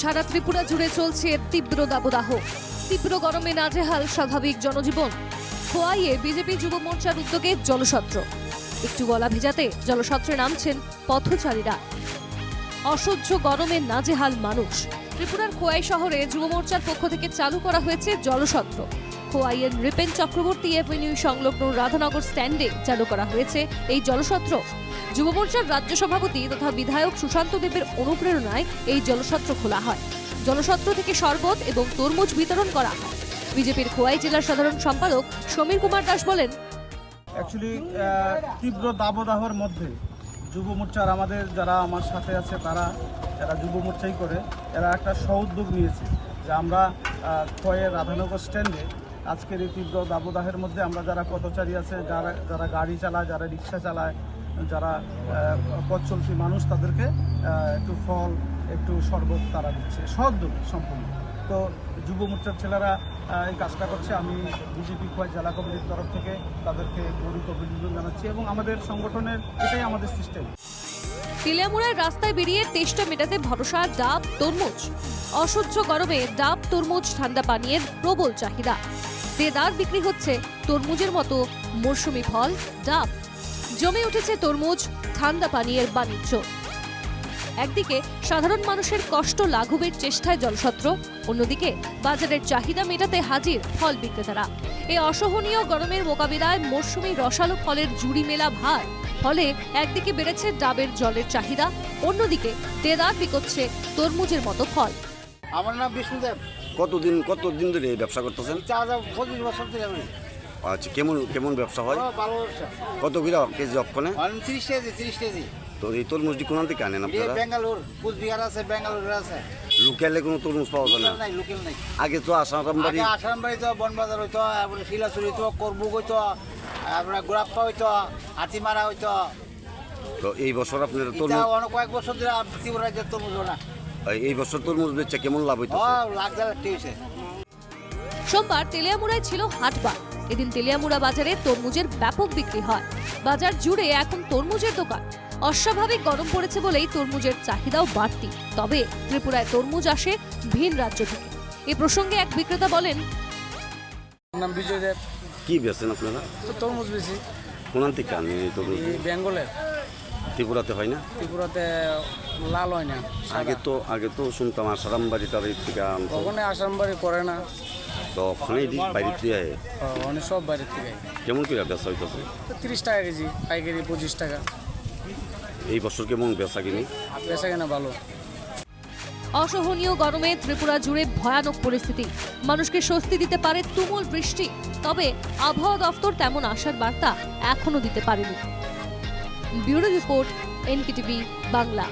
সারা ত্রিপুরা জুড়ে চলছে তীব্র দাবদাহ। তীব্র গরমে নাজেহাল স্বাভাবিক জনজীবন। খোয়াইয়ে বিজেপি যুব মোর্চার উদ্যোগে জলসত্র। একটু গলা ভেজাতে জলসত্রে নামছেন পথচারীরা। অসহ্য গরমে নাজেহাল মানুষ। ত্রিপুরার খোয়াই শহরে যুব মোর্চার পক্ষ থেকে চালু করা হয়েছে জলসত্র। খোয়াইয়ের নৃপেন চক্রবর্তী এভিনিউ সংলগ্ন রাধানগর স্ট্যান্ডে চালু করা হয়েছে এই জলসত্র। যুব মোর্চার রাজ্য সভাপতি তথা বিধায়ক সুশান্ত দেবের অনুপ্রেরণায় এই জলসত্র খোলা হয়। জলসত্র থেকে শরবত এবং তরমুজ বিতরণ করা হয়। বিজেপির খোয়াই জেলার সাধারণ সম্পাদক সমীর কুমার দাস বলেন, অ্যাকচুয়ালি তীব্র দাবদাহের মধ্যে যুব মোর্চার আমাদের যারা আমার সাথে আছে এরা যুব মোর্চাই করে, এরা একটা সউদ্যোগ নিয়েছে যে আমরা খোয়াইয়ের রাধানগর স্ট্যান্ডে আজকের এই তীব্র দাবদাহের মধ্যে আমরা যারা পথচারী আছে, যারা গাড়ি চালায়, যারা রিক্সা চালায়, যারা পথ চলতি মানুষ, তাদেরকে একটু ফল একটু শরবত তারা দিচ্ছে সউদ্যোগ সম্পূর্ণ। তো যুব মোর্চার ছেলেরা এই কাজটা করছে। আমি বিজেপি খোয়াই জেলা কমিটির তরফ থেকে তাদেরকে গরিব অভিনন্দন জানাচ্ছি এবং আমাদের সংগঠনের এটাই আমাদের সিস্টেম। তেলিয়ামুড়ায় রাস্তায় বেরিয়ে তেষ্টা মেটাতে ভরসা ডাব তরমুজ। অসহ্য গরমে ডাব তরমুজ ঠান্ডা পানীয়ের প্রবল চাহিদা। দেদার বিক্রি হচ্ছে তরমুজের মতো মরশুমি ফল ডাব। জমে উঠেছে তরমুজ ঠান্ডা পানীয়ের বাণিজ্য। একদিকে সাধারণ মানুষের কষ্ট লাঘবের চেষ্টায় জলসত্র, অন্যদিকে বাজারের চাহিদা মেটাতে হাজির ফল বিক্রেতারা। এই অসহনীয় গরমের মোকাবিলায় মরশুমি রসালো ফলের জুড়ি মেলা ভার। ফলে একদিকে বেড়েছে ডাবের জলের চাহিদা, অন্যদিকে দেদার বিকোচ্ছে তরমুজের মতো ফল। আমার নাম বিষ্ণুদেব। কতদিন ধরে এই ব্যবসা করতেছেন? 25 বছর ধরে আমি। আচ্ছা, কেমন ব্যবসা হয়? ভালো ব্যবসা। কত করে কেজি অক্ষণে? 30 কেজি। তো এই তরমুজটি কোন থেকে আনেন আপনারা? বেঙ্গালুর, কুচবিহার আছে, বেঙ্গালুর আছে। লোকালে কোনো তরমুজ পাওয়া যায় না? নাই, লোকাল নাই। আগে তো আসামবাড়ি তো বনবাজার হইতো, তারপরে শিলাচুরি হইতো, করবুক হইতো, তারপরে গোলাপ্পা হইতো, হাতিমারা হইতো। তো এই বছর আপনার তরমুজ অনেক কয়েক বছর ধরে ত্রিপুরা রাজ্যের তরমুজ না। এই বছর তরমুজ বেচে কেমন লাভ হইতো? লাখ দেড় হয়েছে। সোমবার তেলিয়ামুড়ায় ছিল হাটবার। এদিন তেলিয়ামুড়া বাজারে তরমুজের ব্যাপক বিক্রি হয়। বাজার জুড়ে এখন তরমুজের দোকান। অস্বাভাবিক গরম পড়েছে বলেই তরমুজের চাহিদাও বাড়তি। তবে ত্রিপুরায় তরমুজ আসে ভিন রাজ্য থেকে। এই প্রসঙ্গে এক বিক্রেতা বলেন, নাম বিজয় দেব। কি বেচেন আপনারা? তো তরমুজ বেশি কোন থেকে আনেন এই তরমুজ? বেঙ্গলের। ত্রিপুরাতে হয় না? ত্রিপুরাতে লাল হয় না। আগে তো শুনতাম আসামবাড়ি টাড়ি থেকে আনতো। ওখানে আসামবাড়ি করে না, তো ওখানে বাইরে দিয়ে অনেক সব বাইরের থেকে। কেমন করে বেচা হইতেছে? তো 30 টাকা কেজি, পাইকারি 25 টাকা। এই বছর কেমন বেচা কিনি? বেচা কেনা ভালো। অসহনীয় গরমে ত্রিপুরা জুড়ে ভয়ানক পরিস্থিতি। মানুষকে স্বস্তি দিতে পারে তুমুল বৃষ্টি, তবে আবহাওয়া দফতর তেমন আশার বার্তা এখনো দিতে পারেনি। Bureau report, NKTV Bangla.